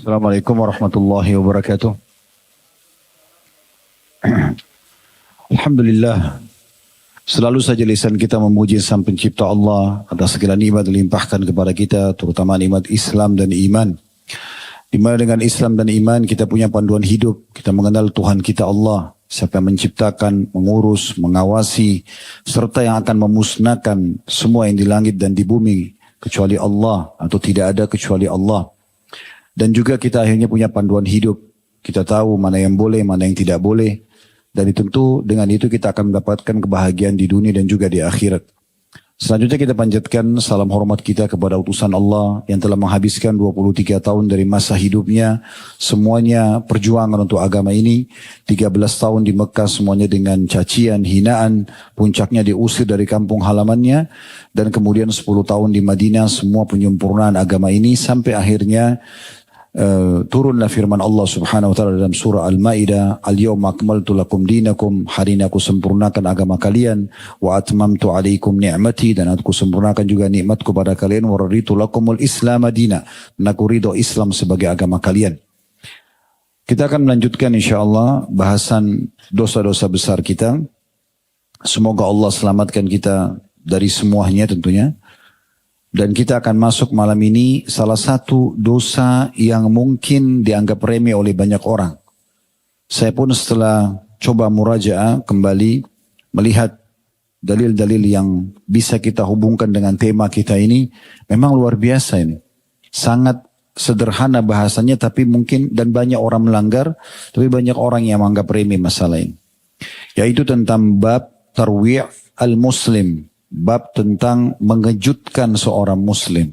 Assalamualaikum warahmatullahi wabarakatuh. Alhamdulillah, selalu saja lisan kita memuji Sang Pencipta Allah atas segala nikmat dilimpahkan kepada kita, terutama nikmat Islam dan iman. Di mana dengan Islam dan iman kita punya panduan hidup, kita mengenal Tuhan kita Allah, siapa yang menciptakan, mengurus, mengawasi, serta yang akan memusnahkan semua yang di langit dan di bumi, kecuali Allah, atau tidak ada kecuali Allah. Dan juga kita akhirnya punya panduan hidup. Kita tahu mana yang boleh, mana yang tidak boleh. Dan tentu dengan itu kita akan mendapatkan kebahagiaan di dunia dan juga di akhirat. Selanjutnya kita panjatkan salam hormat kita kepada utusan Allah yang telah menghabiskan 23 tahun dari masa hidupnya. Semuanya perjuangan untuk agama ini. 13 tahun di Mekah semuanya dengan cacian, hinaan. Puncaknya diusir dari kampung halamannya. Dan kemudian 10 tahun di Madinah semua penyempurnaan agama ini. Sampai akhirnya turunlah firman Allah subhanahu wa ta'ala dalam surah Al-Ma'idah, Al-yawma akmaltu lakum dinakum, hari ini aku sempurnakan agama kalian, wa atmamtu alaikum ni'mati, dan aku sempurnakan juga nikmatku pada kalian, wa raditu lakumul islam madina, dan aku ridho Islam sebagai agama kalian. Kita akan melanjutkan insyaAllah bahasan dosa-dosa besar kita. Semoga Allah selamatkan kita dari semuanya tentunya. Dan kita akan masuk malam ini salah satu dosa yang mungkin dianggap remeh oleh banyak orang. Saya pun setelah coba murajaah kembali melihat dalil-dalil yang bisa kita hubungkan dengan tema kita ini, memang luar biasa ini. Sangat sederhana bahasanya tapi mungkin dan banyak orang melanggar, tapi banyak orang yang menganggap remeh masalah ini. Yaitu tentang bab tarwi' al-muslim. Bab tentang mengejutkan seorang muslim.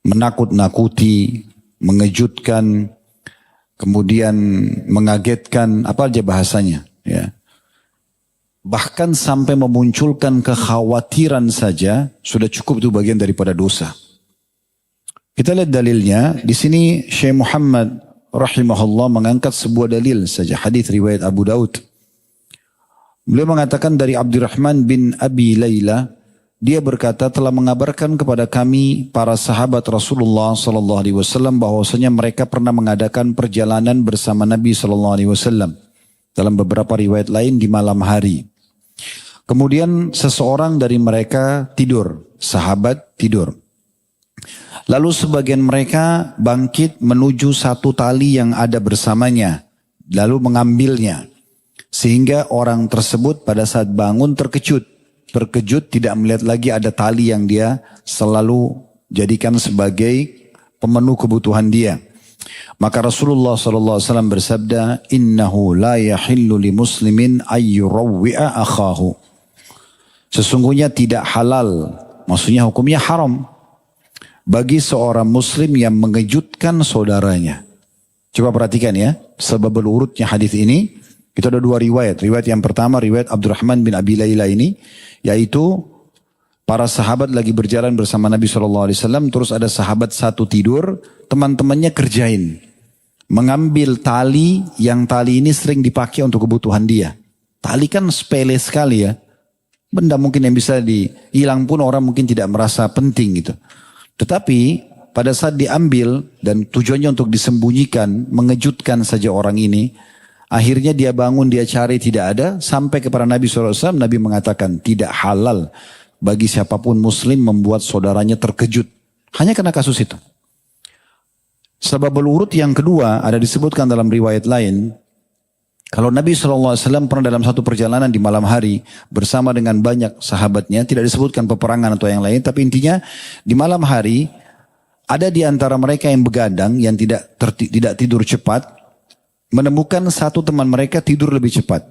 Menakut-nakuti, mengejutkan, kemudian mengagetkan, apa aja bahasanya. Ya. Bahkan sampai memunculkan kekhawatiran saja, sudah cukup itu bagian daripada dosa. Kita lihat dalilnya, di sini Syekh Muhammad rahimahullah mengangkat sebuah dalil saja, hadis riwayat Abu Daud. Beliau mengatakan dari Abdurrahman bin Abi Layla, dia berkata telah mengabarkan kepada kami para sahabat Rasulullah sallallahu alaihi wasallam bahwasanya mereka pernah mengadakan perjalanan bersama Nabi sallallahu alaihi wasallam. Dalam beberapa riwayat lain di malam hari. Kemudian seseorang dari mereka tidur, sahabat tidur. Lalu sebagian mereka bangkit menuju satu tali yang ada bersamanya, lalu mengambilnya. Sehingga orang tersebut pada saat bangun terkejut tidak melihat lagi ada tali yang dia selalu jadikan sebagai pemenuh kebutuhan dia. Maka Rasulullah SAW bersabda, Innahu la yahillu li muslimin ayyurawwi'a akhahu. Sesungguhnya tidak halal, maksudnya hukumnya haram, bagi seorang muslim yang mengejutkan saudaranya. Coba perhatikan ya, sebab urutnya hadis ini. Itu ada dua riwayat. Riwayat yang pertama, riwayat Abdurrahman bin Abi Layla ini, yaitu para sahabat lagi berjalan bersama Nabi SAW, terus ada sahabat satu tidur, teman-temannya kerjain. Mengambil tali, yang tali ini sering dipakai untuk kebutuhan dia. Tali kan sepele sekali ya. Benda mungkin yang bisa hilang pun orang mungkin tidak merasa penting gitu. Tetapi pada saat diambil dan tujuannya untuk disembunyikan, mengejutkan saja orang ini, akhirnya dia bangun, dia cari, tidak ada. Sampai kepada Nabi SAW, Nabi mengatakan tidak halal bagi siapapun muslim membuat saudaranya terkejut. Hanya karena kasus itu. Sebab urut yang kedua ada disebutkan dalam riwayat lain. Kalau Nabi SAW pernah dalam satu perjalanan di malam hari bersama dengan banyak sahabatnya. Tidak disebutkan peperangan atau yang lain. Tapi intinya di malam hari ada di antara mereka yang begadang, yang tidak tidur cepat. Menemukan satu teman mereka tidur lebih cepat.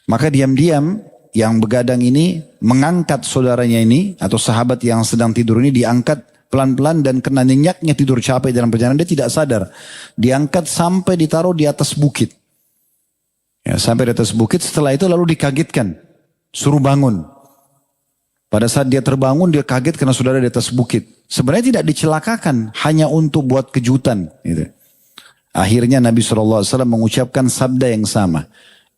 Maka diam-diam yang begadang ini mengangkat saudaranya ini atau sahabat yang sedang tidur ini diangkat pelan-pelan dan kena nyenyaknya tidur capek dalam perjalanan dia tidak sadar. Diangkat sampai ditaruh di atas bukit. Ya, sampai di atas bukit, setelah itu lalu dikagetkan. Suruh bangun. Pada saat dia terbangun dia kaget karena saudara di atas bukit. Sebenarnya tidak dicelakakan, hanya untuk buat kejutan gitu. Akhirnya Nabi SAW mengucapkan sabda yang sama.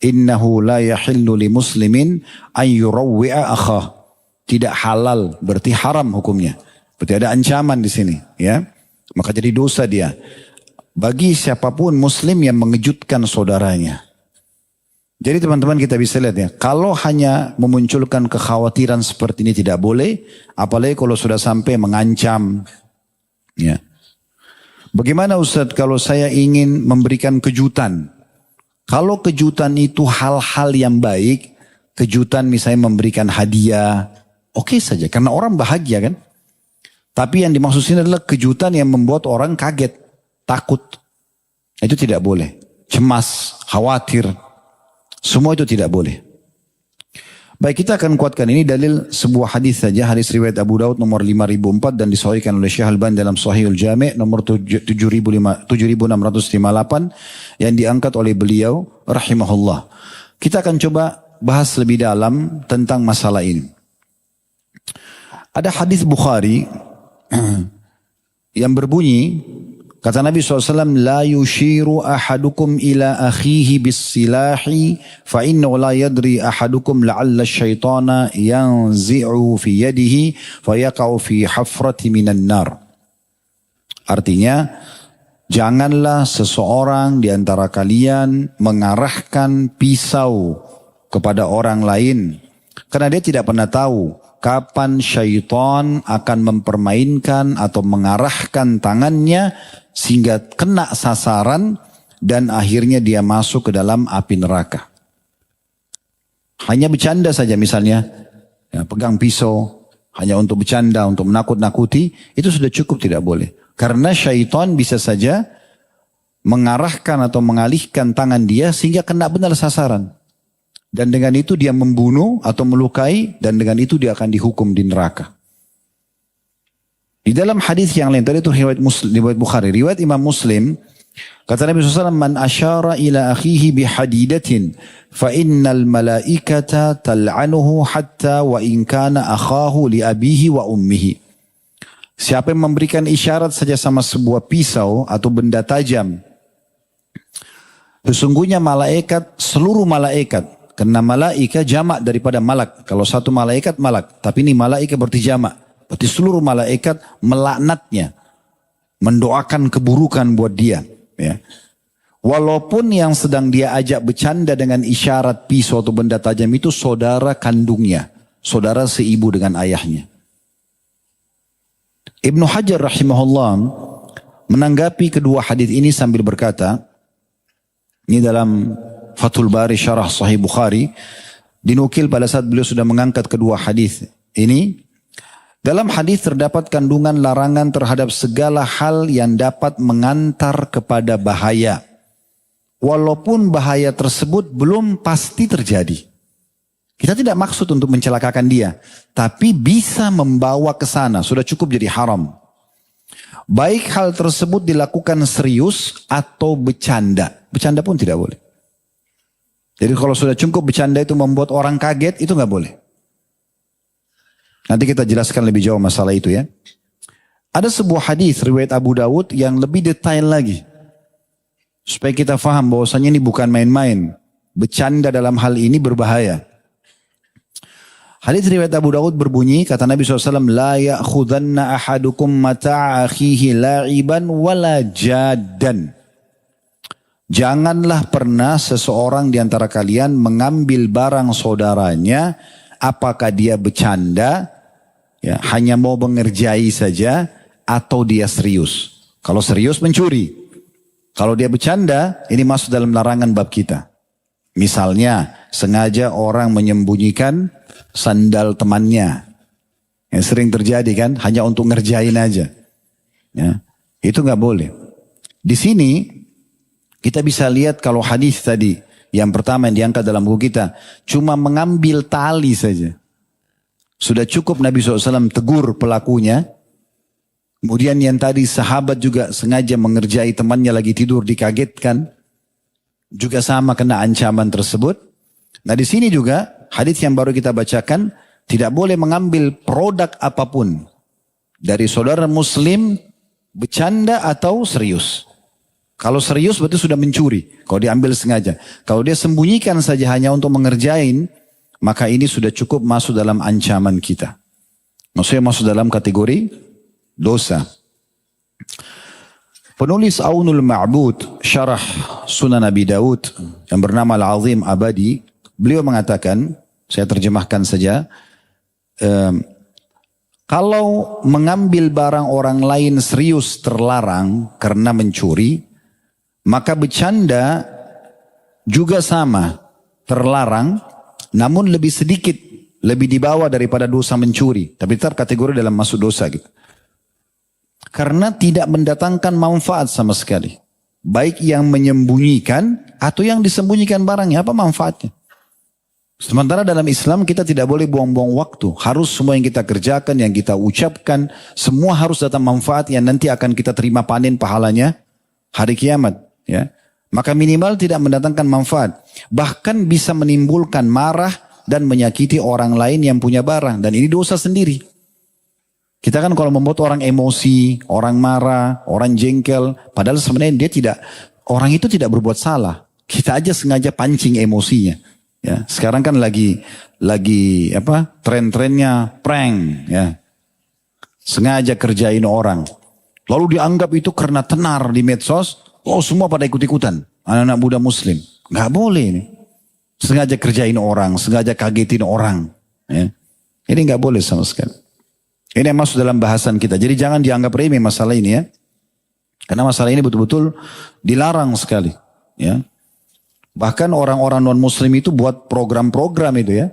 Innahu la yahillu li muslimin ayyurawwi'a akhah. Tidak halal, berarti haram hukumnya. Berarti ada ancaman di sini. Ya. Maka jadi dosa dia. Bagi siapapun muslim yang mengejutkan saudaranya. Jadi teman-teman kita bisa lihat ya. Kalau hanya memunculkan kekhawatiran seperti ini tidak boleh. Apalagi kalau sudah sampai mengancam. Ya. Bagaimana Ustadz kalau saya ingin memberikan kejutan? Kalau kejutan itu hal-hal yang baik. Kejutan misalnya memberikan hadiah. Oke saja. Karena orang bahagia kan. Tapi yang dimaksud sini adalah kejutan yang membuat orang kaget. Takut. Itu tidak boleh. Cemas, khawatir. Semua itu tidak boleh. Baik, kita akan kuatkan ini dalil sebuah hadis saja. Hadis riwayat Abu Daud nomor 5004 dan disahihkan oleh Syekh Al-Albani dalam Shahihul Jami' nomor 7658 yang diangkat oleh beliau rahimahullah. Kita akan coba bahas lebih dalam tentang masalah ini. Ada hadis Bukhari yang berbunyi, kata Nabi SAW, la yushiru ahadukum ila akhihi bis-silahi fa innahu la yadri ahadukum la'alla syaitana yanzi'u fi yadihi fa yaqa'u fi hafrati minan nar. Artinya, janganlah seseorang di antara kalian mengarahkan pisau kepada orang lain karena dia tidak pernah tahu kapan syaitan akan mempermainkan atau mengarahkan tangannya sehingga kena sasaran dan akhirnya dia masuk ke dalam api neraka. Hanya bercanda saja misalnya, ya, pegang pisau hanya untuk bercanda, untuk menakut-nakuti, itu sudah cukup, tidak boleh. Karena syaitan bisa saja mengarahkan atau mengalihkan tangan dia sehingga kena benar sasaran. Dan dengan itu dia membunuh atau melukai dan dengan itu dia akan dihukum di neraka. Di dalam hadis yang lain tadi itu riwayat Bukhari, riwayat Imam Muslim, kata Nabi SAW, man asyara ila akhihi bihadidatin fa innal malaikata tal'anuhu hatta wa in kana akhahu li abihi wa ummihi. Siapa yang memberikan isyarat saja sama sebuah pisau atau benda tajam, sesungguhnya malaikat, seluruh malaikat, karena malaikat jamak daripada malak. Kalau satu malaikat malak, tapi ini malaikat berarti jamak. Berarti seluruh malaikat melaknatnya, mendoakan keburukan buat dia. Ya. Walaupun yang sedang dia ajak bercanda dengan isyarat pisau atau benda tajam itu saudara kandungnya, saudara seibu dengan ayahnya. Ibnu Hajar rahimahullah menanggapi kedua hadis ini sambil berkata, ini dalam Fathul Bari Syarah Sahih Bukhari, dinukil pada saat beliau sudah mengangkat kedua hadis ini. Dalam hadis terdapat kandungan larangan terhadap segala hal yang dapat mengantar kepada bahaya. Walaupun bahaya tersebut belum pasti terjadi. Kita tidak maksud untuk mencelakakan dia, tapi bisa membawa ke sana, sudah cukup jadi haram. Baik hal tersebut dilakukan serius atau bercanda. Bercanda pun tidak boleh. Jadi kalau sudah cukup bercanda itu membuat orang kaget, itu nggak boleh. Nanti kita jelaskan lebih jauh masalah itu ya. Ada sebuah hadis riwayat Abu Dawud yang lebih detail lagi. Supaya kita faham bahwasanya ini bukan main-main. Bercanda dalam hal ini berbahaya. Hadis riwayat Abu Dawud berbunyi, kata Nabi SAW, la ya'khudanna ahadukum mata'a akhihi la'iban wala jaddan. Janganlah pernah seseorang di antara kalian mengambil barang saudaranya, apakah dia bercanda, ya, hanya mau mengerjai saja, atau dia serius. Kalau serius mencuri. Kalau dia bercanda, ini masuk dalam larangan bab kita. Misalnya, sengaja orang menyembunyikan sandal temannya. Yang sering terjadi kan, hanya untuk ngerjain aja. Ya, itu nggak boleh. Di sini, kita bisa lihat kalau hadis tadi, yang pertama yang diangkat dalam buku kita, cuma mengambil tali saja. Sudah cukup Nabi SAW tegur pelakunya. Kemudian yang tadi sahabat juga sengaja mengerjai temannya lagi tidur dikagetkan. Juga sama kena ancaman tersebut. Nah di sini juga hadis yang baru kita bacakan, tidak boleh mengambil produk apapun. Dari saudara muslim, bercanda atau serius. Kalau serius berarti sudah mencuri. Kalau diambil sengaja. Kalau dia sembunyikan saja hanya untuk mengerjain, maka ini sudah cukup masuk dalam ancaman kita. Maksudnya masuk dalam kategori dosa. Penulis Aunul Ma'bud, syarah Sunan Abi Daud yang bernama Al-Azim Abadi, beliau mengatakan, saya terjemahkan saja, kalau mengambil barang orang lain serius terlarang karena mencuri, maka bercanda juga sama, terlarang, namun lebih sedikit, lebih di bawah daripada dosa mencuri. Tapi terkategori dalam masuk dosa gitu. Karena tidak mendatangkan manfaat sama sekali. Baik yang menyembunyikan atau yang disembunyikan barangnya, apa manfaatnya? Sementara dalam Islam kita tidak boleh buang-buang waktu. Harus semua yang kita kerjakan, yang kita ucapkan, semua harus datang manfaat yang nanti akan kita terima panen pahalanya hari kiamat. Ya. Maka minimal tidak mendatangkan manfaat. Bahkan bisa menimbulkan marah dan menyakiti orang lain yang punya barang. Dan ini dosa sendiri. Kita kan kalau membuat orang emosi, orang marah, orang jengkel, padahal sebenarnya orang itu tidak berbuat salah. Kita aja sengaja pancing emosinya. Ya, sekarang kan lagi tren-trennya prank, ya. Sengaja kerjain orang. Lalu dianggap itu karena tenar di medsos, semua pada ikut-ikutan. Anak-anak muda muslim. Nggak boleh ini. Sengaja kerjain orang, sengaja kagetin orang. Ya. Ini nggak boleh sama sekali. Ini yang masuk dalam bahasan kita. Jadi jangan dianggap remeh masalah ini ya. Karena masalah ini betul-betul dilarang sekali. Ya. Bahkan orang-orang non-muslim itu buat program-program itu ya.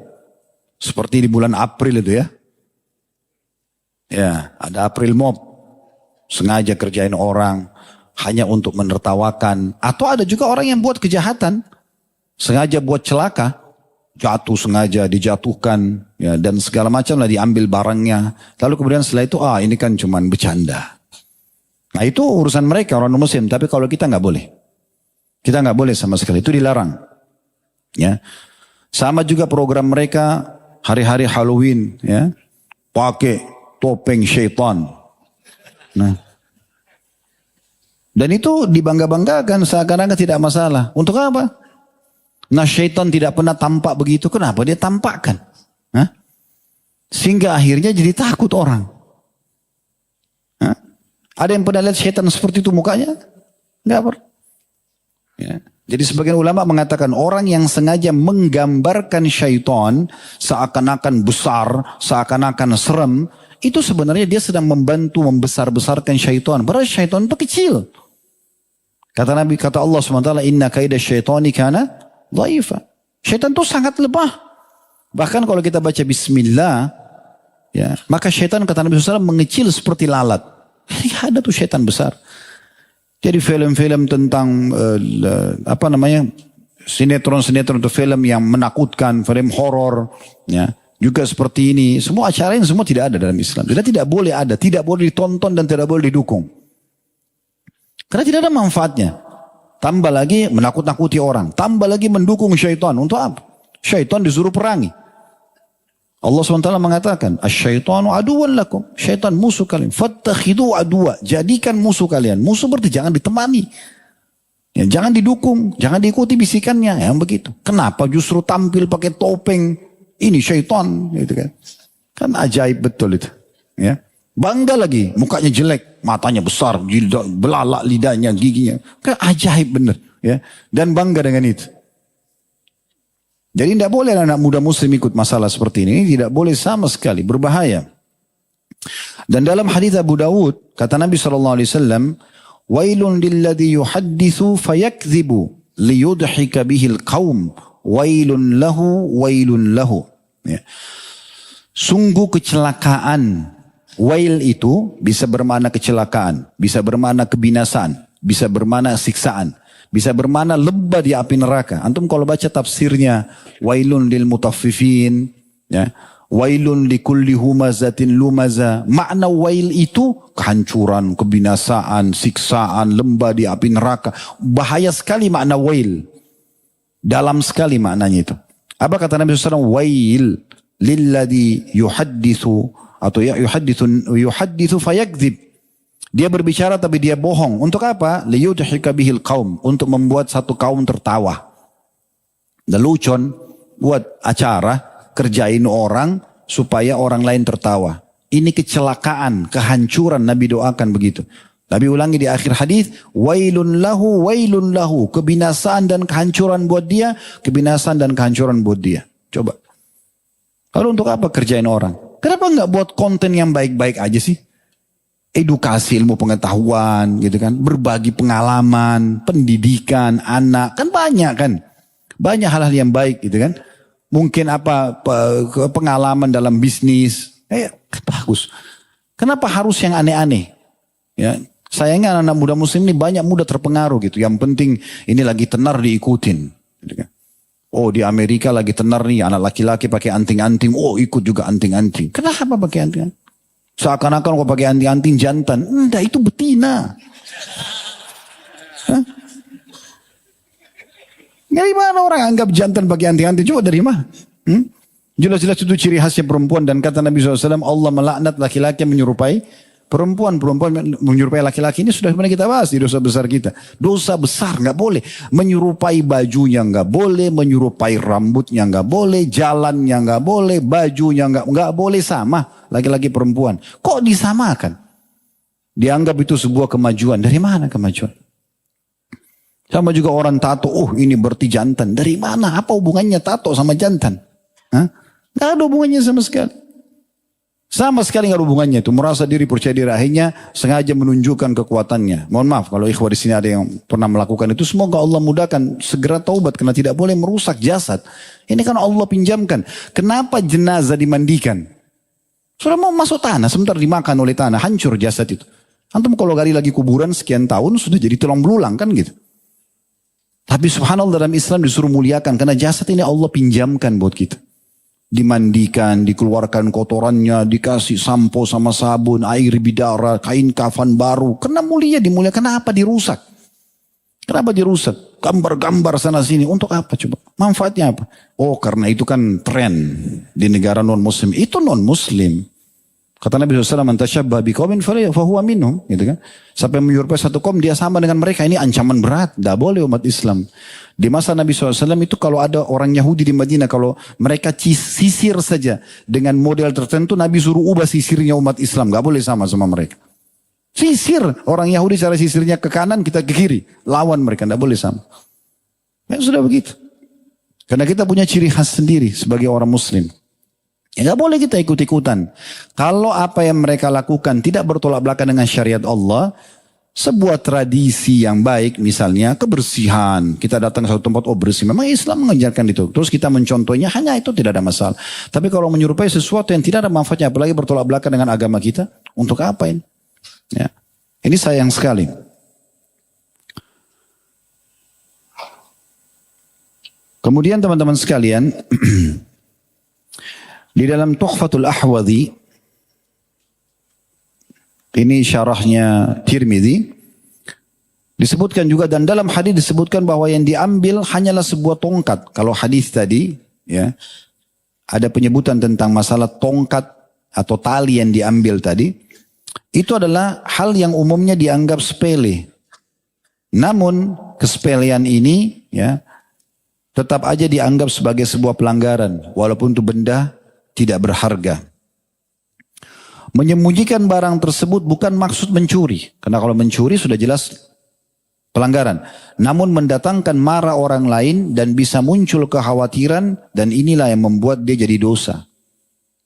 Seperti di bulan April itu ya. Ya, ada April Mop. Sengaja kerjain orang hanya untuk menertawakan. Atau ada juga orang yang buat kejahatan. Sengaja buat celaka. Jatuh sengaja, dijatuhkan, ya, dan segala macam lah diambil barangnya. Lalu kemudian setelah itu, ini kan cuman bercanda. Nah itu urusan mereka orang muslim. Tapi kalau kita nggak boleh, kita nggak boleh sama sekali. Itu dilarang. Ya, sama juga program mereka hari-hari Halloween, ya, pakai topeng syaitan. Nah, dan itu dibangga-banggakan seakan-akan tidak masalah. Untuk apa? Nah syaitan tidak pernah tampak begitu. Kenapa dia tampakkan? Hah? Sehingga akhirnya jadi takut orang. Hah? Ada yang pernah lihat syaitan seperti itu mukanya? Enggak pernah. Ya. Jadi sebagian ulama mengatakan orang yang sengaja menggambarkan syaitan seakan-akan besar, seakan-akan serem, itu sebenarnya dia sedang membantu membesar-besarkan syaitan. Padahal syaitan itu kecil. Kata Nabi, kata Allah SWT, inna kaida syaitani kana dhaifa. Syaitan itu sangat lemah. Bahkan kalau kita baca bismillah, ya, maka syaitan kata Nabi SAW mengecil seperti lalat. Ada tuh syaitan besar. Jadi film-film tentang sinetron-sinetron atau film yang menakutkan, film horor, ya, juga seperti ini. Semua acara ini semua tidak ada dalam Islam. Dan tidak boleh ada, tidak boleh ditonton dan tidak boleh didukung. Karena tidak ada manfaatnya. Tambah lagi menakut-nakuti orang. Tambah lagi mendukung syaitan. Untuk apa? Syaitan disuruh perangi. Allah SWT mengatakan, asyaitanu aduwan lakum. Syaitan musuh kalian. Fattakhidu aduwa. Jadikan musuh kalian. Musuh berarti jangan ditemani. Ya, jangan didukung. Jangan diikuti bisikannya. Yang begitu. Kenapa justru tampil pakai topeng? Ini syaitan. Gitu kan. Kan ajaib betul itu. Ya. Bangga lagi, mukanya jelek, matanya besar, belalak lidahnya, giginya. Kan ajaib bener. Ya. Dan bangga dengan itu. Jadi tidak boleh anak muda muslim ikut masalah seperti ini. Ini tidak boleh sama sekali, berbahaya. Dan dalam hadis Abu Dawud, kata Nabi SAW, Wailun lilladhi yuhaddithu fayakzibu liyudhika bihil qawm. Wailun lahu. Ya. Sungguh kecelakaan. Wail itu bisa bermakna kecelakaan, bisa bermakna kebinasaan, bisa bermakna siksaan, bisa bermakna lembah di api neraka. Antum kalau baca tafsirnya, wailun lil mutaffifin, ya, wailun likulli humazatin lumaza. Makna wail itu kehancuran, kebinasaan, siksaan, lembah di api neraka. Bahaya sekali makna wail. Dalam sekali maknanya itu. Apa kata Nabi SAW? Wail lilladhi yuhaddithu atau yuhaddithu fayakdzib. Dia berbicara tapi dia bohong. Untuk apa? Liyudhika bihil qaum, untuk membuat satu kaum tertawa. Lelucon buat acara, kerjain orang supaya orang lain tertawa. Ini kecelakaan, kehancuran. Nabi doakan begitu. Nabi ulangi di akhir hadis, wailun lahu, kebinasaan dan kehancuran buat dia, kebinasaan dan kehancuran buat dia. Coba. Lalu untuk apa kerjain orang? Kenapa nggak buat konten yang baik-baik aja sih? Edukasi, ilmu pengetahuan, gitu kan? Berbagi pengalaman, pendidikan, anak, kan banyak kan? Banyak hal-hal yang baik, gitu kan? Mungkin pengalaman dalam bisnis, bagus. Kenapa harus yang aneh-aneh? Ya. Sayangnya anak muda muslim ini banyak muda terpengaruh gitu. Yang penting ini lagi tenar diikutin. Oh di Amerika lagi tenar nih anak laki-laki pakai anting-anting. Oh ikut juga anting-anting. Kenapa pakai anting-anting? Seakan-akan kok pakai anting-anting jantan. Enggak, itu betina. Hah? Dari mana orang anggap jantan pakai anting-anting? Coba dari mana? Jelas-jelas itu ciri khasnya perempuan. Dan kata Nabi SAW, Allah melaknat laki-laki yang menyerupai perempuan menyerupai laki-laki. Ini sudah pernah kita bahas di dosa besar kita. Dosa besar nggak boleh. Menyerupai bajunya nggak boleh, menyerupai rambutnya nggak boleh, jalannya nggak boleh, bajunya nggak boleh sama laki-laki perempuan. Kok disamakan? Dianggap itu sebuah kemajuan. Dari mana kemajuan? Sama juga orang tato. Oh ini berarti jantan. Dari mana? Apa hubungannya tato sama jantan? Nggak ada hubungannya sama sekali. Sama sekali nggak ada hubungannya itu. Merasa diri, percaya diri, akhirnya sengaja menunjukkan kekuatannya. Mohon maaf kalau ikhwah di sini ada yang pernah melakukan itu. Semoga Allah mudahkan segera taubat karena tidak boleh merusak jasad. Ini kan Allah pinjamkan. Kenapa jenazah dimandikan? Sudah mau masuk tanah, sebentar dimakan oleh tanah, hancur jasad itu. Antum kalau gali lagi kuburan sekian tahun sudah jadi tulang belulang kan gitu. Tapi subhanallah dalam Islam disuruh muliakan karena jasad ini Allah pinjamkan buat kita. Dimandikan, dikeluarkan kotorannya, dikasih sampo sama sabun, air bidara, kain kafan baru. Karena mulia dimuliakan, kenapa dirusak? Kenapa dirusak? Gambar-gambar sana sini, untuk apa coba? Manfaatnya apa? Oh karena itu kan tren di negara non-muslim. Itu non-muslim. Kata Nabi SAW, "Man tasyabbah biqaumin fahuwa minhum." Gitu kan? Sampai menyerupai satu kaum dia sama dengan mereka. Ini ancaman berat. Tidak boleh umat Islam. Di masa Nabi SAW itu kalau ada orang Yahudi di Madinah, kalau mereka sisir saja dengan model tertentu, Nabi suruh ubah sisirnya umat Islam. Gak boleh sama mereka. Sisir. Orang Yahudi cara sisirnya ke kanan, kita ke kiri. Lawan mereka. Gak boleh sama. Ya sudah begitu. Karena kita punya ciri khas sendiri sebagai orang Muslim. Ya gak boleh kita ikut-ikutan. Kalau apa yang mereka lakukan tidak bertolak belakang dengan syariat Allah, sebuah tradisi yang baik misalnya kebersihan. Kita datang ke satu tempat, oh bersih. Memang Islam mengajarkan itu. Terus kita mencontohnya, hanya itu tidak ada masalah. Tapi kalau menyerupai sesuatu yang tidak ada manfaatnya, apalagi bertolak belakang dengan agama kita, untuk apa ini? Ya. Ini sayang sekali. Kemudian teman-teman sekalian, di dalam Tuhfatul Ahwadhi, ini syarahnya Tirmidzi, disebutkan juga dan dalam hadis disebutkan bahwa yang diambil hanyalah sebuah tongkat. Kalau hadis tadi, ya, ada penyebutan tentang masalah tongkat atau tali yang diambil tadi, itu adalah hal yang umumnya dianggap sepele. Namun kesepelean ini, ya, tetap aja dianggap sebagai sebuah pelanggaran, walaupun itu benda tidak berharga. Menyembunyikan barang tersebut bukan maksud mencuri. Karena kalau mencuri sudah jelas pelanggaran. Namun mendatangkan marah orang lain dan bisa muncul kekhawatiran. Dan inilah yang membuat dia jadi dosa.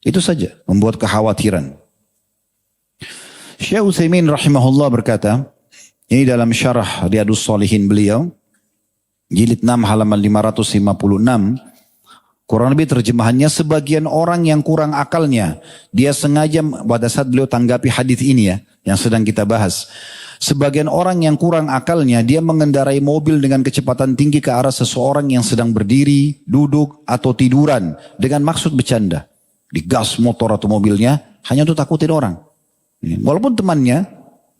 Itu saja, membuat kekhawatiran. Syekh Utsaimin rahimahullah berkata, ini dalam syarah Riyadhus Shalihin beliau, jilid 6 halaman 556, kurang lebih terjemahannya, sebagian orang yang kurang akalnya, dia sengaja pada saat beliau tanggapi hadis ini ya, yang sedang kita bahas. Sebagian orang yang kurang akalnya, dia mengendarai mobil dengan kecepatan tinggi ke arah seseorang yang sedang berdiri, duduk, atau tiduran, dengan maksud bercanda. Digas motor atau mobilnya, hanya untuk takutin orang. Walaupun temannya,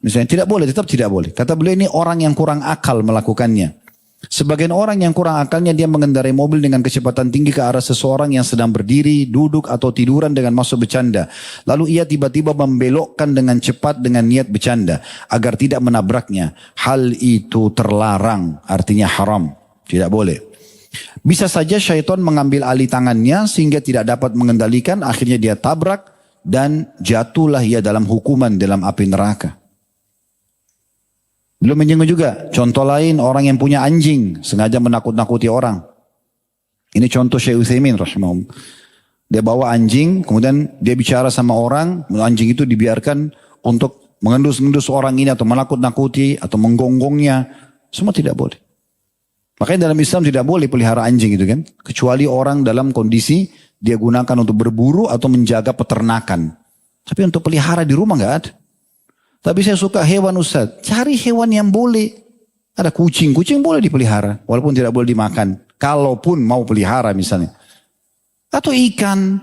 misalnya tidak boleh, tetap tidak boleh. Kata beliau ini orang yang kurang akal melakukannya. Sebagian orang yang kurang akalnya dia mengendarai mobil dengan kecepatan tinggi ke arah seseorang yang sedang berdiri, duduk atau tiduran dengan maksud bercanda. Lalu ia tiba-tiba membelokkan dengan cepat dengan niat bercanda agar tidak menabraknya. Hal itu terlarang, artinya haram, tidak boleh. Bisa saja syaitan mengambil alih tangannya sehingga tidak dapat mengendalikan, akhirnya dia tabrak dan jatuhlah ia dalam hukuman dalam api neraka. Belum menyinggung juga, contoh lain orang yang punya anjing, sengaja menakut-nakuti orang. Ini contoh Syekh Utsaimin rahimahullah. Dia bawa anjing, kemudian dia bicara sama orang, anjing itu dibiarkan untuk mengendus-endus orang ini atau menakut-nakuti atau menggonggongnya. Semua tidak boleh. Makanya dalam Islam tidak boleh pelihara anjing itu kan. Kecuali orang dalam kondisi dia gunakan untuk berburu atau menjaga peternakan. Tapi untuk pelihara di rumah nggak ada. Tapi saya suka hewan Ustaz. Cari hewan yang boleh. Ada kucing. Kucing boleh dipelihara. Walaupun tidak boleh dimakan. Kalaupun mau pelihara misalnya. Atau ikan.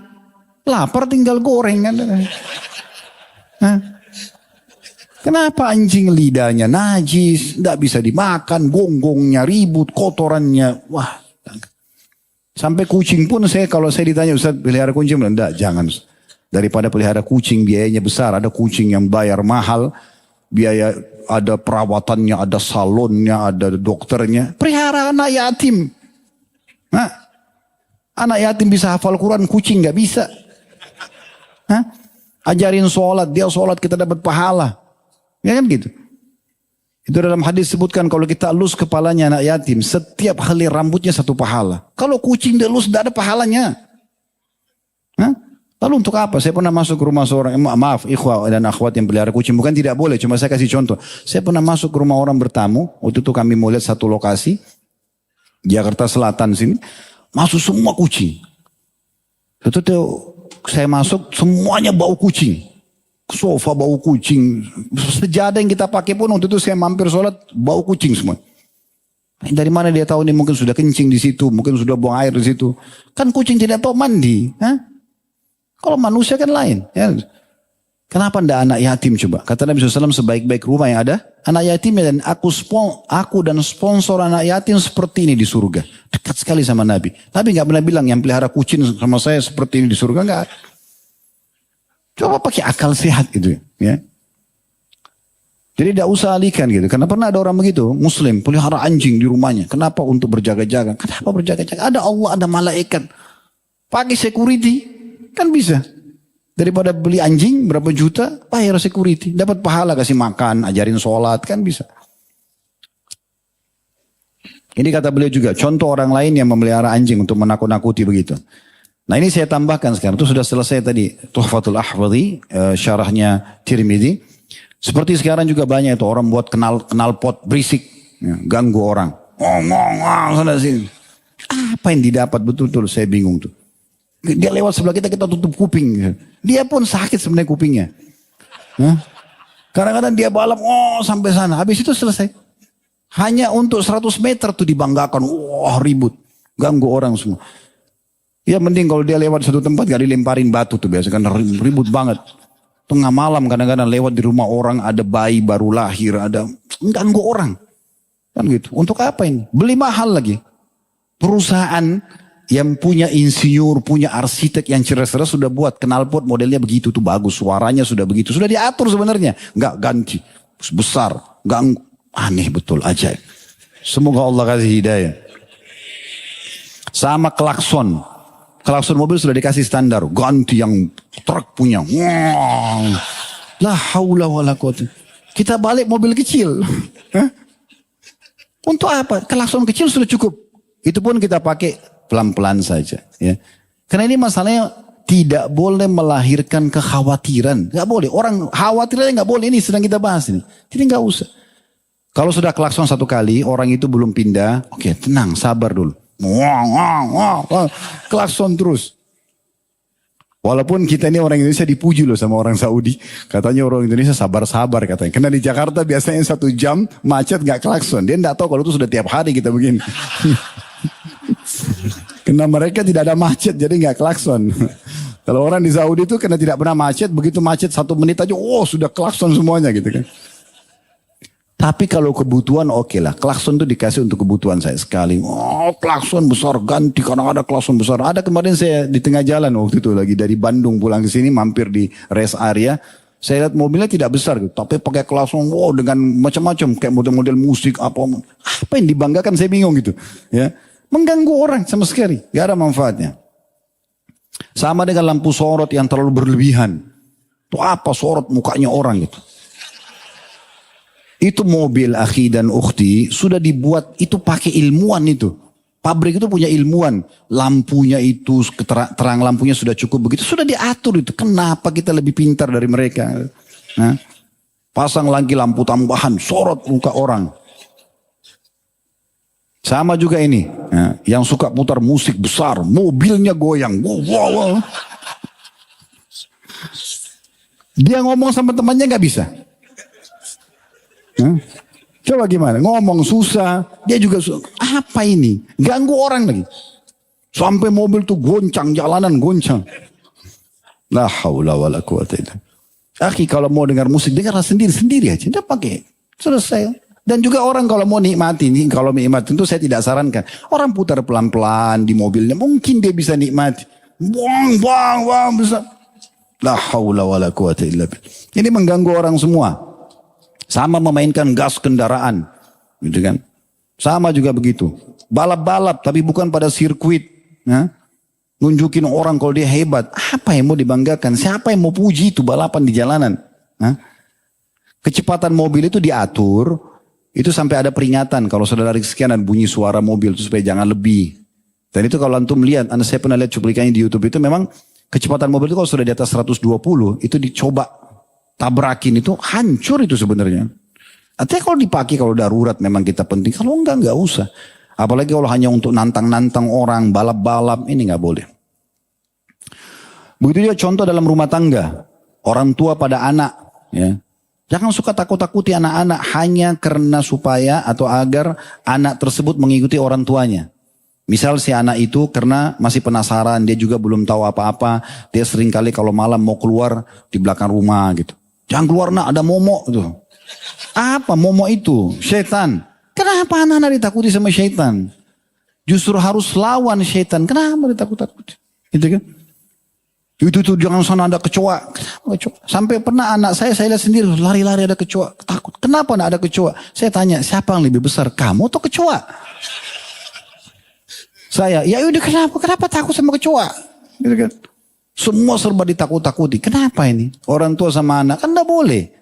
Lapar tinggal goreng kan. Hah? Kenapa anjing lidahnya najis. Tidak bisa dimakan. Gonggongnya ribut. Kotorannya. Wah. Sampai kucing pun kalau saya ditanya Ustaz pelihara kucing. Tidak jangan Ustaz. Daripada pelihara kucing biayanya besar. Ada kucing yang bayar mahal. Biaya ada perawatannya, ada salonnya, ada dokternya. Pelihara anak yatim. Nah, anak yatim bisa hafal Quran, kucing gak bisa. Hah? Ajarin sholat, dia sholat kita dapat pahala. Ya kan gitu. Itu dalam hadis sebutkan kalau kita elus kepalanya anak yatim. Setiap helai rambutnya satu pahala. Kalau kucing dielus tidak ada pahalanya. Hah? Lalu untuk apa? Saya pernah masuk ke rumah seorang, maaf ikhwah dan akhwat yang pelihara kucing. Bukan tidak boleh, cuma saya kasih contoh. Saya pernah masuk ke rumah orang bertamu. Waktu itu kami mau lihat satu lokasi. Jakarta Selatan sini. Masuk semua kucing. Itu saya masuk semuanya bau kucing. Sofa bau kucing. Sejadah yang kita pakai pun waktu itu saya mampir sholat bau kucing semua. Dari mana dia tahu ini mungkin sudah kencing di situ. Mungkin sudah buang air di situ. Kan kucing tidak tahu mandi. Hah? Kalau manusia kan lain. Ya. Kenapa tidak anak yatim coba? Kata Nabi SAW sebaik-baik rumah yang ada. Anak yatimnya dan aku dan sponsor anak yatim seperti ini di surga. Dekat sekali sama Nabi. Nabi gak pernah bilang yang pelihara kucing sama saya seperti ini di surga. Enggak. Coba pakai akal sehat gitu ya. Jadi tidak usah alihkan gitu. Karena pernah ada orang begitu. Muslim pelihara anjing di rumahnya. Kenapa? Untuk berjaga-jaga. Kenapa berjaga-jaga? Ada Allah, ada malaikat. Pakai security. Kan bisa. Daripada beli anjing berapa juta, bayar security. Dapat pahala kasih makan, ajarin sholat, kan bisa. Ini kata beliau juga, contoh orang lain yang memelihara anjing untuk menakut-nakuti begitu. Nah ini saya tambahkan sekarang, itu sudah selesai tadi. Tuhfatul Ahwadhi, syarahnya Tirmidzi. Seperti sekarang juga banyak itu orang buat knalpot berisik, ya, ganggu orang. Sana sini. Apa yang didapat betul-betul, saya bingung tuh. Dia lewat sebelah kita tutup kuping. Dia pun sakit sebenarnya kupingnya. Kadang-kadang dia balap sampai sana. Habis itu selesai. Hanya untuk 100 meter tuh dibanggakan. Wah ribut. Ganggu orang semua. Ya mending kalau dia lewat satu tempat gak dilemparin batu tuh biasa. Kan ribut banget. Tengah malam kadang-kadang lewat di rumah orang. Ada bayi baru lahir. Ada ganggu orang. Kan gitu. Untuk apa ini? Beli mahal lagi. Perusahaan yang punya insinyur, punya arsitek yang cerdas-cerdas sudah buat knalpot modelnya begitu tuh bagus, suaranya sudah begitu, sudah diatur sebenarnya, nggak ganti, besar, nggak aneh betul aja. Semoga Allah kasih hidayah. Sama klakson mobil sudah dikasih standar, ganti yang truk punya. Wow. La haula wala quwwata. Kita balik mobil kecil. Untuk apa? Klakson kecil sudah cukup. Itu pun kita pakai pelan-pelan saja. Ya. Karena ini masalahnya tidak boleh melahirkan kekhawatiran. Gak boleh. Orang khawatirnya gak boleh. Ini sedang kita bahas ini. Jadi gak usah. Kalau sudah klakson satu kali, orang itu belum pindah. Oke, tenang, sabar dulu. Klakson terus. Walaupun kita ini orang Indonesia dipuji loh sama orang Saudi. Katanya orang Indonesia sabar-sabar katanya. Karena di Jakarta biasanya 1 jam macet gak klakson. Dia gak tahu kalau itu sudah tiap hari kita begini. Karena mereka tidak ada macet jadi nggak klakson. Kalau orang di Saudi itu karena tidak pernah macet, begitu macet 1 menit aja, sudah klakson semuanya gitu kan. Tapi kalau kebutuhan oke lah, klakson itu dikasih untuk kebutuhan saya sekali. Klakson besar ganti karena ada klakson besar. Ada kemarin saya di tengah jalan waktu itu lagi dari Bandung pulang ke sini mampir di rest area. Saya lihat mobilnya tidak besar gitu, tapi pakai klakson dengan macam-macam kayak model-model musik apa yang dibanggakan saya bingung gitu, ya. Mengganggu orang sama sekali. Gak ada manfaatnya. Sama dengan lampu sorot yang terlalu berlebihan. Itu apa sorot mukanya orang gitu. Itu mobil akhi dan ukhti sudah dibuat itu pakai ilmuwan itu. Pabrik itu punya ilmuwan. Lampunya itu, terang lampunya sudah cukup begitu. Sudah diatur itu. Kenapa kita lebih pintar dari mereka? Nah, pasang lagi lampu tambahan, sorot muka orang. Sama juga ini. Nah, yang suka putar musik besar, mobilnya goyang. Wow, wow, wow. Dia ngomong sama temannya gak bisa. Coba gimana? Ngomong susah. Dia juga susah. Apa ini? Ganggu orang lagi. Sampai mobil tuh goncang. Jalanan goncang. La haula wa la quwata illa. Akhi kalau mau dengar musik. Dengarlah sendiri-sendiri aja. Tidak pakai. Selesai. Dan juga orang kalau mau nikmati. Kalau nikmati itu saya tidak sarankan. Orang putar pelan-pelan di mobilnya. Mungkin dia bisa nikmati. Bang, bang, bang. Bisa. La haula wa la quwata illa. Ini mengganggu orang semua. Sama memainkan gas kendaraan, gitu kan? Sama juga begitu. Balap-balap tapi bukan pada sirkuit. Ya? Nunjukin orang kalau dia hebat. Apa yang mau dibanggakan? Siapa yang mau puji itu balapan di jalanan? Ya? Kecepatan mobil itu diatur. Itu sampai ada peringatan. Kalau saudara sekian dan bunyi suara mobil itu supaya jangan lebih. Dan itu kalau antum lihat, saya pernah lihat cuplikannya di YouTube itu memang kecepatan mobil itu kalau sudah di atas 120 itu dicoba tabrakin itu hancur itu sebenarnya. Artinya kalau dipakai kalau darurat memang kita penting. Kalau enggak usah. Apalagi kalau hanya untuk nantang-nantang orang, balap-balap, ini enggak boleh. Begitu juga contoh dalam rumah tangga. Orang tua pada anak. Ya. Jangan suka takut-takuti anak-anak hanya karena supaya atau agar anak tersebut mengikuti orang tuanya. Misal si anak itu karena masih penasaran, dia juga belum tahu apa-apa. Dia sering kali kalau malam mau keluar di belakang rumah gitu. Jangan keluar nak, ada momok tuh. Apa momok itu? Syaitan. Kenapa anak-anak ditakuti sama syaitan? Justru harus lawan syaitan. Kenapa ditakut-takuti? Gitu kan? Itu tuh jangan sana ada kecoa. Kenapa kecoa? Sampai pernah anak saya lihat sendiri lari-lari ada kecoa. Takut. Kenapa nak ada kecoa? Saya tanya, siapa yang lebih besar? Kamu atau kecoa? Saya, ya udah kenapa takut sama kecoa? Gitu kan? Semua serba ditakut-takuti. Kenapa ini? Orang tua sama anak kan tidak boleh.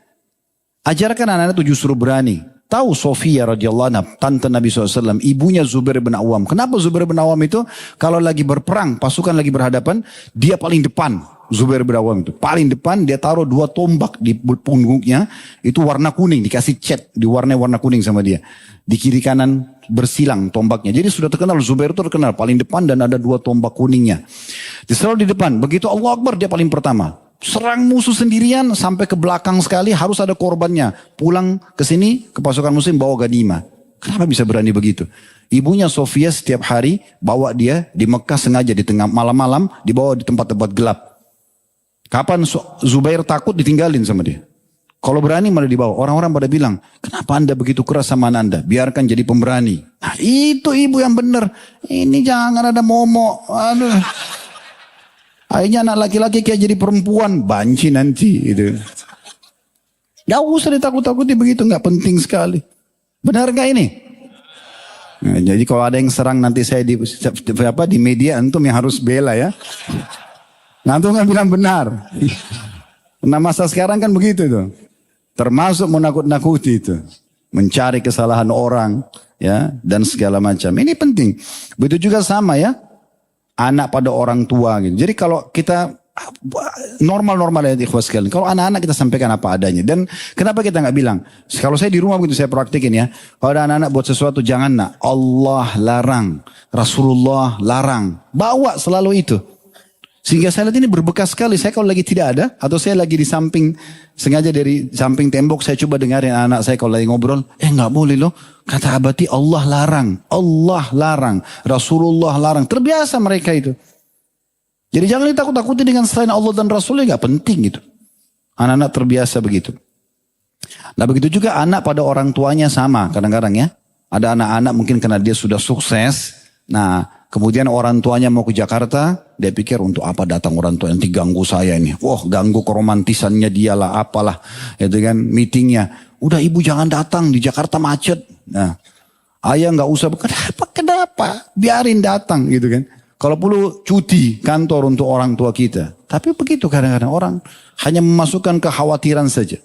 Ajarkan anak-anak itu justru berani. Tahu Sofia radhiyallahu anha, tante Nabi SAW, ibunya Zubair bin Awam. Kenapa Zubair bin Awam itu kalau lagi berperang, pasukan lagi berhadapan, dia paling depan. Zubair bin Awam itu paling depan, dia taruh 2 tombak di punggungnya, itu warna kuning, dikasih cat, diwarnai warna kuning sama dia. Di kiri kanan bersilang tombaknya. Jadi sudah terkenal, Zubair itu terkenal paling depan dan ada 2 tombak kuningnya. Dia selalu di depan. Begitu Allah Akbar dia paling pertama. Serang musuh sendirian sampai ke belakang sekali harus ada korbannya. Pulang ke sini ke pasukan muslim bawa ganimah. Kenapa bisa berani begitu? Ibunya Sofia setiap hari bawa dia di Mekah sengaja di tengah malam-malam dibawa di tempat-tempat gelap. Kapan Zubair takut ditinggalin sama dia. Kalau berani malah dibawa. Orang-orang pada bilang, kenapa anda begitu keras sama anak anda? Biarkan jadi pemberani. Nah, itu ibu yang benar. Ini jangan ada momok. Aduh. Akhirnya anak laki-laki kayak jadi perempuan. Banci nanti. Gitu. Gak usah ditakut-takuti begitu. Gak penting sekali. Benar gak ini? Nah, jadi kalau ada yang serang nanti saya di media, antum yang harus bela ya. Antum kan bilang benar. Nah masa sekarang kan begitu tuh. Termasuk menakut-nakuti itu. Mencari kesalahan orang. Ya, dan segala macam. Ini penting. Begitu juga sama ya. Anak pada orang tua gitu. Jadi kalau kita normal-normal ya ikhwas sekalian. Kalau anak-anak kita sampaikan apa adanya. Dan kenapa kita nggak bilang? Kalau saya di rumah begitu saya praktikin ya. Kalau ada anak-anak buat sesuatu jangan nak. Allah larang. Rasulullah larang. Bawa selalu itu. Sehingga saya lihat ini berbekas sekali. Saya kalau lagi tidak ada. Atau saya lagi di samping. Sengaja dari samping tembok. Saya coba dengarin anak saya kalau lagi ngobrol. Nggak boleh loh. Kata abati Allah larang. Allah larang. Rasulullah larang. Terbiasa mereka itu. Jadi jangan ditakut-takuti dengan selain Allah dan Rasulnya. Nggak penting gitu. Anak-anak terbiasa begitu. Nah begitu juga anak pada orang tuanya sama. Kadang-kadang ya. Ada anak-anak mungkin karena dia sudah sukses. Nah kemudian orang tuanya mau ke Jakarta, dia pikir untuk apa datang orang tua nanti ganggu saya ini. Wah ganggu keromantisannya dia lah, apalah. Itu kan meetingnya. Udah ibu jangan datang, di Jakarta macet. Nah, ayah nggak usah, kenapa? Biarin datang gitu kan. Kalau perlu cuti kantor untuk orang tua kita. Tapi begitu kadang-kadang orang hanya memasukkan kekhawatiran saja.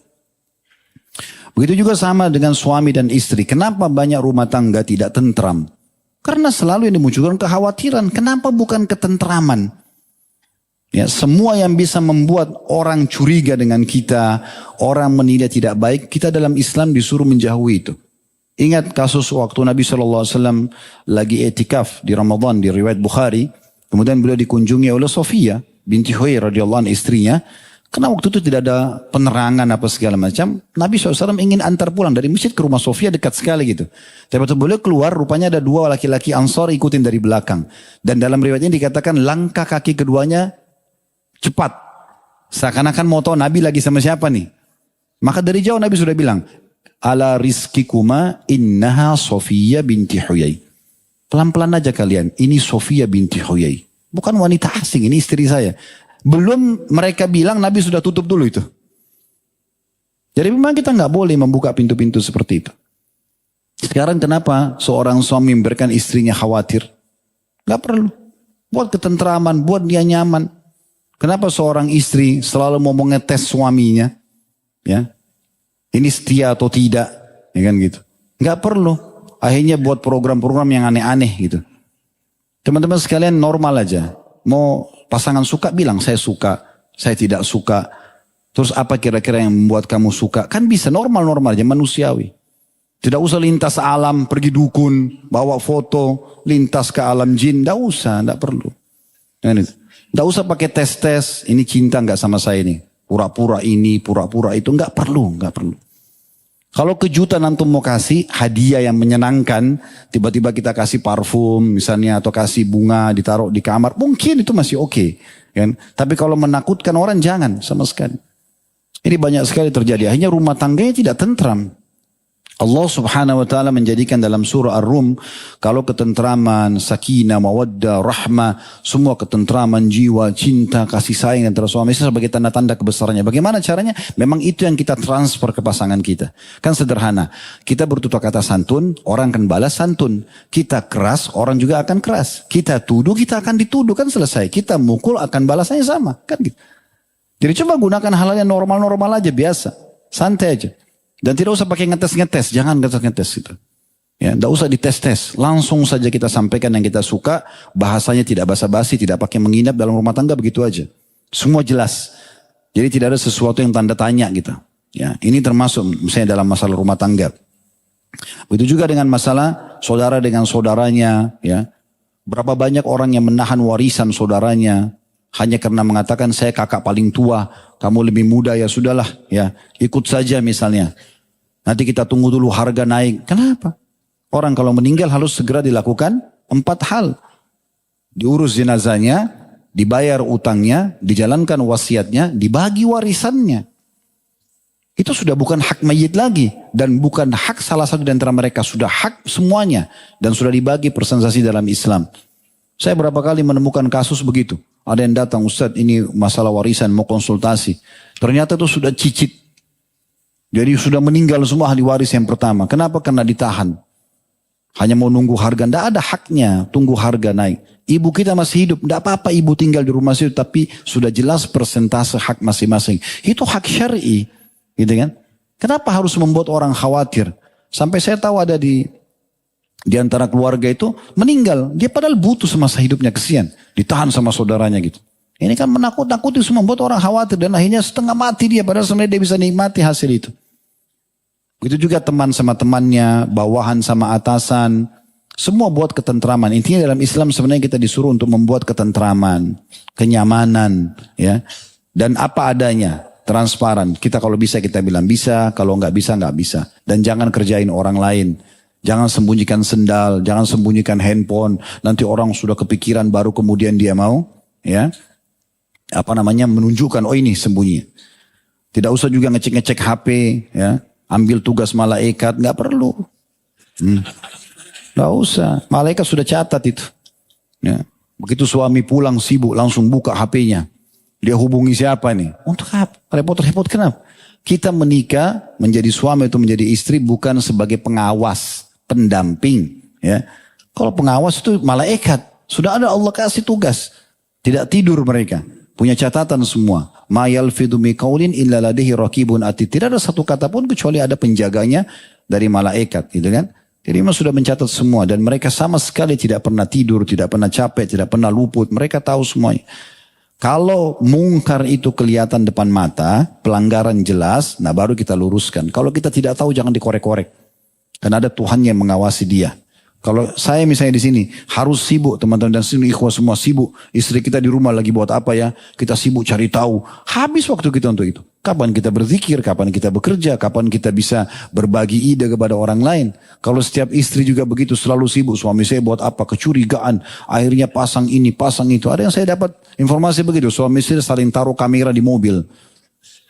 Begitu juga sama dengan suami dan istri. Kenapa banyak rumah tangga tidak tentram? Karena selalu yang dimunculkan kekhawatiran. Kenapa bukan ketentraman? Ya, semua yang bisa membuat orang curiga dengan kita, orang menilai tidak baik, kita dalam Islam disuruh menjauhi itu. Ingat kasus waktu Nabi SAW lagi etikaf di Ramadan di riwayat Bukhari. Kemudian beliau dikunjungi oleh Sofia binti Huyai radhiyallahu anha istrinya. Karena waktu itu tidak ada penerangan apa segala macam. Nabi SAW ingin antar pulang dari masjid ke rumah Sofia, dekat sekali gitu. Tapi waktu beliau keluar rupanya ada dua laki-laki Ansar ikutin dari belakang. Dan dalam riwayatnya dikatakan langkah kaki keduanya cepat. Seakan-akan mau tahu Nabi lagi sama siapa nih. Maka dari jauh Nabi sudah bilang, ala rizkikuma innaha Sofia binti Huyai. Pelan-pelan aja kalian, ini Sofia binti Huyai. Bukan wanita asing, ini istri saya. Belum mereka bilang, Nabi sudah tutup dulu itu. Jadi memang kita nggak boleh membuka pintu-pintu seperti itu. Sekarang kenapa seorang suami memberikan istrinya khawatir? Nggak perlu. Buat ketentraman, buat dia nyaman. Kenapa seorang istri selalu mau ngetes suaminya? Ya, ini setia atau tidak, ya kan gitu. Nggak perlu. Akhirnya buat program-program yang aneh-aneh gitu. Teman-teman sekalian normal aja. Mau pasangan suka bilang saya suka, saya tidak suka. Terus apa kira-kira yang membuat kamu suka? Kan bisa normal-normal aja, manusiawi. Tidak usah lintas alam, pergi dukun, bawa foto, lintas ke alam jin. Tidak usah, tidak perlu. Tidak usah pakai tes-tes, ini cinta nggak sama saya ini. Pura-pura ini, pura-pura itu, nggak perlu, nggak perlu. Kalau kejutan antum mau kasih hadiah yang menyenangkan, tiba-tiba kita kasih parfum misalnya atau kasih bunga ditaruh di kamar, mungkin itu masih oke, kan? Tapi kalau menakutkan orang jangan sama sekali. Ini banyak sekali terjadi. Akhirnya rumah tangganya tidak tentram. Allah subhanahu wa ta'ala menjadikan dalam surah Ar-Rum, kalau ketentraman, sakinah, mawaddah, rahmah, semua ketentraman jiwa, cinta, kasih sayang antara suami istri sebagai tanda-tanda kebesarannya. Bagaimana caranya? Memang itu yang kita transfer ke pasangan kita. Kan sederhana. Kita bertutur kata santun, orang akan balas santun. Kita keras, orang juga akan keras. Kita tuduh, kita akan dituduh. Kan selesai. Kita mukul, akan balasnya sama. Kan gitu. Jadi coba gunakan hal yang normal-normal aja, biasa. Santai aja. Dan tidak usah pakai ngetes-ngetes, jangan ngetes-ngetes gitu. Ya, tidak usah dites-tes, langsung saja kita sampaikan yang kita suka, bahasanya tidak basa-basi, tidak pakai menginap dalam rumah tangga, begitu aja. Semua jelas. Jadi tidak ada sesuatu yang tanda tanya gitu. Ya, ini termasuk misalnya dalam masalah rumah tangga. Begitu juga dengan masalah saudara dengan saudaranya, ya. Berapa banyak orang yang menahan warisan saudaranya hanya karena mengatakan saya kakak paling tua, kamu lebih muda ya sudahlah, ya ikut saja misalnya. Nanti kita tunggu dulu harga naik. Kenapa? Orang kalau meninggal harus segera dilakukan 4 hal. Diurus jenazahnya, dibayar utangnya, dijalankan wasiatnya, dibagi warisannya. Itu sudah bukan hak mayit lagi. Dan bukan hak salah satu di antara mereka. Sudah hak semuanya. Dan sudah dibagi persensasi dalam Islam. Saya berapa kali menemukan kasus begitu. Ada yang datang, Ustadz ini masalah warisan mau konsultasi. Ternyata itu sudah cicit. Jadi sudah meninggal semua ahli waris yang pertama. Kenapa? Karena ditahan. Hanya mau nunggu harga. Tidak ada haknya tunggu harga naik. Ibu kita masih hidup. Tidak apa-apa ibu tinggal di rumah situ. Tapi sudah jelas persentase hak masing-masing. Itu hak syar'i. Gitu kan? Kenapa harus membuat orang khawatir? Sampai saya tahu ada di antara keluarga itu meninggal. Dia padahal butuh semasa hidupnya, kesian. Ditahan sama saudaranya gitu. Ini kan menakut-nakuti semua, membuat orang khawatir. Dan akhirnya setengah mati dia. Padahal sebenarnya dia bisa nikmati hasil itu. Begitu juga teman sama temannya, bawahan sama atasan. Semua buat ketentraman. Intinya dalam Islam sebenarnya kita disuruh untuk membuat ketentraman, kenyamanan. Ya. Dan apa adanya, transparan. Kita kalau bisa kita bilang bisa, kalau nggak bisa nggak bisa. Dan jangan kerjain orang lain. Jangan sembunyikan sendal, jangan sembunyikan handphone. Nanti orang sudah kepikiran baru kemudian dia mau, ya, menunjukkan oh ini sembunyi. Tidak usah juga ngecek-ngecek HP, ya, ambil tugas malaikat, nggak perlu. Nggak usah, malaikat sudah catat itu. Ya. Begitu suami pulang sibuk langsung buka HP-nya. Dia hubungi siapa nih? Untuk apa? Repot-repot kenapa? Kita menikah menjadi suami atau menjadi istri bukan sebagai pengawas, pendamping, ya. Kalau pengawas itu malaikat, sudah ada Allah kasih tugas. Tidak tidur mereka. punya catatan semua. Ma yalfidhu min qaulin illa ladaihi raqibun atid. Tidak ada satu kata pun kecuali ada penjaganya dari malaikat, gitu kan? Jadi memang sudah mencatat semua dan mereka sama sekali tidak pernah tidur, tidak pernah capek, tidak pernah luput. Mereka tahu semuanya. Kalau mungkar itu kelihatan depan mata, pelanggaran jelas, nah baru kita luruskan. Kalau kita tidak tahu jangan dikorek-korek. Karena ada Tuhan yang mengawasi dia. Kalau saya misalnya di sini harus sibuk, teman-teman dan sini ikhwah semua sibuk. Istri kita di rumah lagi buat apa ya? Kita sibuk cari tahu. Habis waktu kita untuk itu. Kapan kita berzikir, kapan kita bekerja, kapan kita bisa berbagi ide kepada orang lain. Kalau setiap istri juga begitu selalu sibuk, suami saya buat apa? Kecurigaan, akhirnya pasang ini, pasang itu. Ada yang saya dapat informasi begitu, suami istri saling taruh kamera di mobil.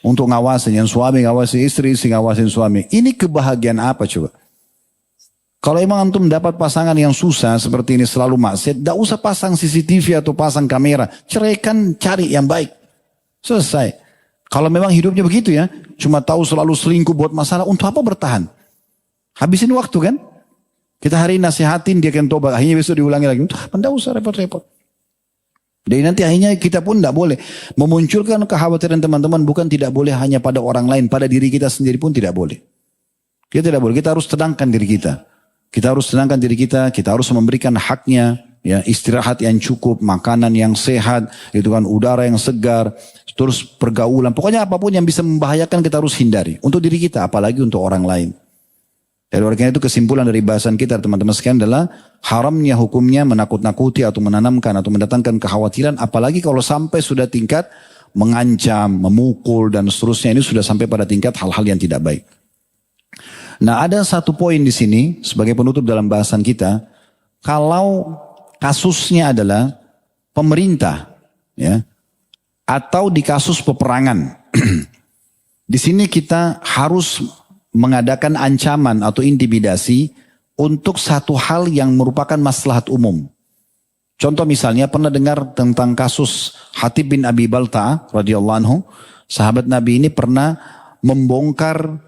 Untuk ngawasin, yang suami ngawasin istri, istri ngawasin suami. Ini kebahagiaan apa coba? Kalau emang antum dapat pasangan yang susah seperti ini selalu maksiat, tidak usah pasang CCTV atau pasang kamera. Ceraikan, cari yang baik. Selesai. Kalau memang hidupnya begitu ya, cuma tahu selalu selingkuh buat masalah, untuk apa bertahan? Habisin waktu kan? Kita hari ini nasihatin, dia akan tobat, akhirnya besok diulangi lagi. Untuk apa? Tidak usah repot-repot. Jadi nanti akhirnya kita pun tidak boleh. Memunculkan kekhawatiran teman-teman bukan tidak boleh hanya pada orang lain, pada diri kita sendiri pun tidak boleh. Kita tidak boleh, kita harus tenangkan diri kita. Kita harus tenangkan diri kita harus memberikan haknya, ya, istirahat yang cukup, makanan yang sehat, itu kan udara yang segar, terus pergaulan, pokoknya apapun yang bisa membahayakan kita harus hindari untuk diri kita, apalagi untuk orang lain. Dari oleh karena itu kesimpulan dari bahasan kita teman-teman sekalian adalah haramnya hukumnya menakut-nakuti atau menanamkan atau mendatangkan kekhawatiran, apalagi kalau sampai sudah tingkat mengancam, memukul dan seterusnya, ini sudah sampai pada tingkat hal-hal yang tidak baik. Nah, ada satu poin di sini sebagai penutup dalam bahasan kita, kalau kasusnya adalah pemerintah, ya, atau di kasus peperangan, di sini kita harus mengadakan ancaman atau intimidasi untuk satu hal yang merupakan maslahat umum. Contoh misalnya pernah dengar tentang kasus Hatib bin Abi Balta'ah radhiyallahu anhu, sahabat Nabi ini pernah membongkar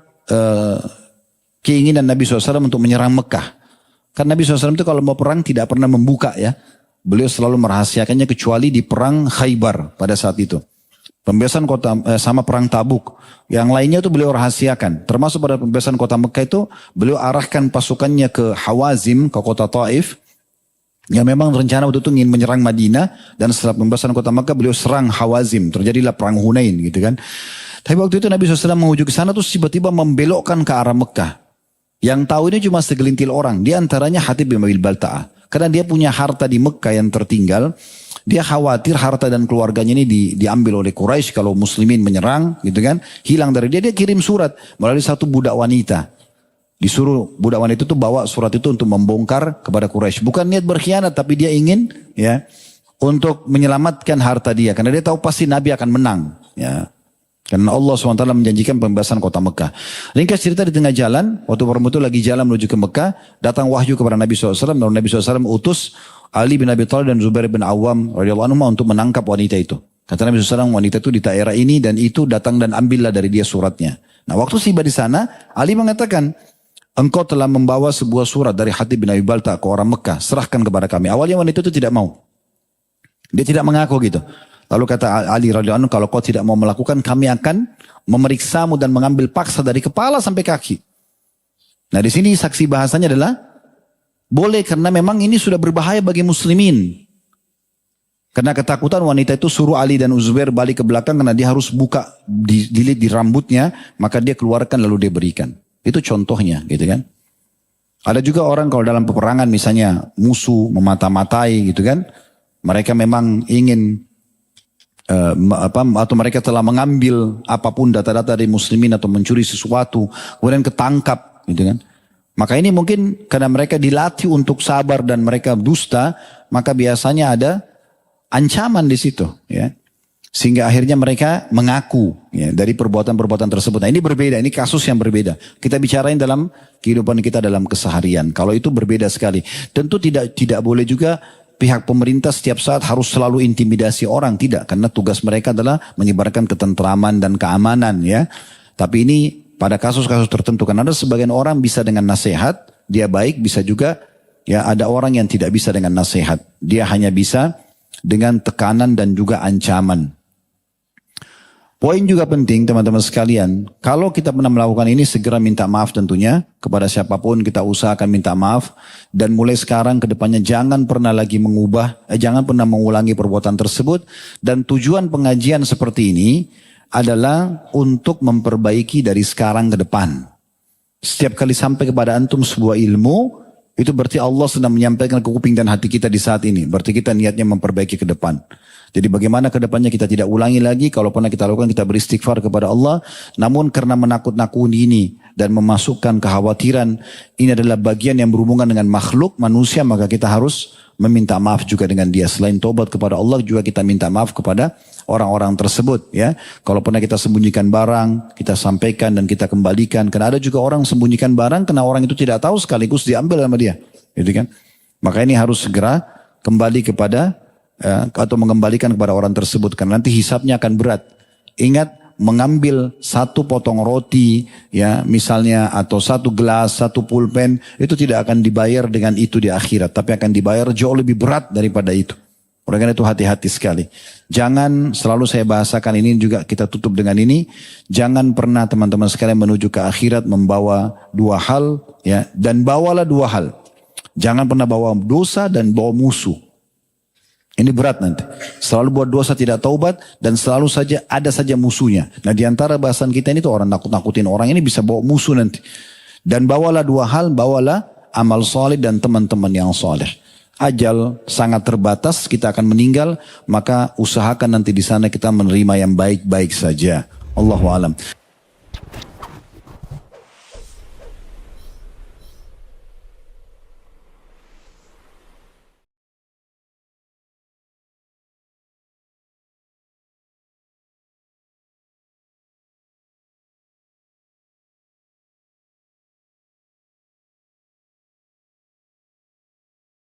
keinginan Nabi SAW untuk menyerang Mekah. Karena Nabi SAW itu kalau mau perang tidak pernah membuka ya. Beliau selalu merahasiakannya kecuali di perang Khaybar pada saat itu. Pembebasan kota sama perang Tabuk. Yang lainnya itu beliau rahasiakan. Termasuk pada pembebasan kota Mekah itu beliau arahkan pasukannya ke Hawazim, ke kota Taif. Yang memang rencana waktu itu ingin menyerang Madinah. Dan setelah pembebasan kota Mekah beliau serang Hawazim. Terjadilah perang Hunain gitu kan. Tapi waktu itu Nabi SAW menuju ke sana terus tiba-tiba membelokkan ke arah Mekah. Yang tahu ini cuma segelintir orang. Di antaranya Hatib bin Abi Balta'ah. Karena dia punya harta di Mekah yang tertinggal. Dia khawatir harta dan keluarganya ini diambil oleh Quraisy kalau muslimin menyerang. Gitu kan. Hilang dari dia. Dia kirim surat melalui satu budak wanita. Disuruh budak wanita itu bawa surat itu untuk membongkar kepada Quraisy. Bukan niat berkhianat tapi dia ingin ya untuk menyelamatkan harta dia. Karena dia tahu pasti Nabi akan menang. Ya. Karena Allah SWT menjanjikan pembebasan kota Mekah. Ringkas cerita di tengah jalan, waktu perempuan itu lagi jalan menuju ke Mekah, datang wahyu kepada Nabi SAW, dan Nabi SAW utus Ali bin Abi Thalib dan Zubair bin Awam radhiyallahu anhu untuk menangkap wanita itu. Kata Nabi SAW, wanita itu di daerah ini dan itu, datang dan ambillah dari dia suratnya. Nah waktu tiba di sana, Ali mengatakan, engkau telah membawa sebuah surat dari Hatib bin Abi Balta'ah ke orang Mekah, serahkan kepada kami. Awalnya wanita itu tidak mau. Dia tidak mengaku gitu. Lalu kata Ali radhiyallahu anhu, kalau kau tidak mau melakukan, kami akan memeriksamu dan mengambil paksa dari kepala sampai kaki. Nah di sini saksi bahasanya adalah boleh karena memang ini sudah berbahaya bagi muslimin. Karena ketakutan wanita itu suruh Ali dan Zubair balik ke belakang karena dia harus buka dililit di rambutnya, maka dia keluarkan lalu dia berikan. Itu contohnya gitu kan. Ada juga orang kalau dalam peperangan misalnya musuh memata-matai gitu kan. Mereka memang ingin atau mereka telah mengambil apapun data-data dari muslimin atau mencuri sesuatu kemudian ketangkap gitu kan, maka ini mungkin karena mereka dilatih untuk sabar dan mereka dusta, maka biasanya ada ancaman di situ ya, sehingga akhirnya mereka mengaku ya, dari perbuatan-perbuatan tersebut. Nah ini berbeda, ini kasus yang berbeda, kita bicarain dalam kehidupan kita dalam keseharian. Kalau itu berbeda sekali, tentu tidak boleh juga pihak pemerintah setiap saat harus selalu intimidasi orang, tidak, karena tugas mereka adalah menyebarkan ketentraman dan keamanan ya. Tapi ini pada kasus-kasus tertentu, karena ada sebagian orang bisa dengan nasihat, dia baik, bisa juga ya ada orang yang tidak bisa dengan nasihat, dia hanya bisa dengan tekanan dan juga ancaman Poin juga penting teman-teman sekalian, kalau kita pernah melakukan ini segera minta maaf tentunya kepada siapapun, kita usahakan minta maaf dan mulai sekarang ke depannya jangan pernah lagi jangan pernah mengulangi perbuatan tersebut, dan tujuan pengajian seperti ini adalah untuk memperbaiki dari sekarang ke depan. Setiap kali sampai kepada antum sebuah ilmu, itu berarti Allah sedang menyampaikan ke kuping dan hati kita di saat ini. Berarti kita niatnya memperbaiki ke depan. Jadi bagaimana ke depannya kita tidak ulangi lagi. Kalau pernah kita lakukan, kita beristighfar kepada Allah. Namun karena menakut-nakuti ini dan memasukkan kekhawatiran, ini adalah bagian yang berhubungan dengan makhluk manusia, maka kita harus meminta maaf juga dengan dia. Selain tobat kepada Allah, juga kita minta maaf kepada orang-orang tersebut. Ya, kalau pernah kita sembunyikan barang, kita sampaikan dan kita kembalikan. Karena ada juga orang sembunyikan barang, karena orang itu tidak tahu sekaligus diambil sama dia. Gitu kan? Maka ini harus segera kembali kepada atau mengembalikan kepada orang tersebut, karena nanti hisabnya akan berat. Ingat, mengambil satu potong roti ya misalnya, atau satu gelas, satu pulpen, itu tidak akan dibayar dengan itu di akhirat, tapi akan dibayar jauh lebih berat daripada itu. Oleh karena itu hati-hati sekali. Jangan, selalu saya bahasakan ini juga, kita tutup dengan ini, jangan pernah teman-teman sekalian menuju ke akhirat membawa dua hal ya, dan bawalah dua hal. Jangan pernah bawa dosa dan bawa musuh. Ini berat nanti. Selalu buat dosa tidak taubat dan selalu saja ada saja musuhnya. Nah, di antara bahasan kita ini tuh orang nakut-nakutin orang ini bisa bawa musuh nanti. Dan bawalah dua hal, bawalah amal soleh dan teman-teman yang soleh. Ajal sangat terbatas, kita akan meninggal, maka usahakan nanti di sana kita menerima yang baik-baik saja. Allahu a'lam.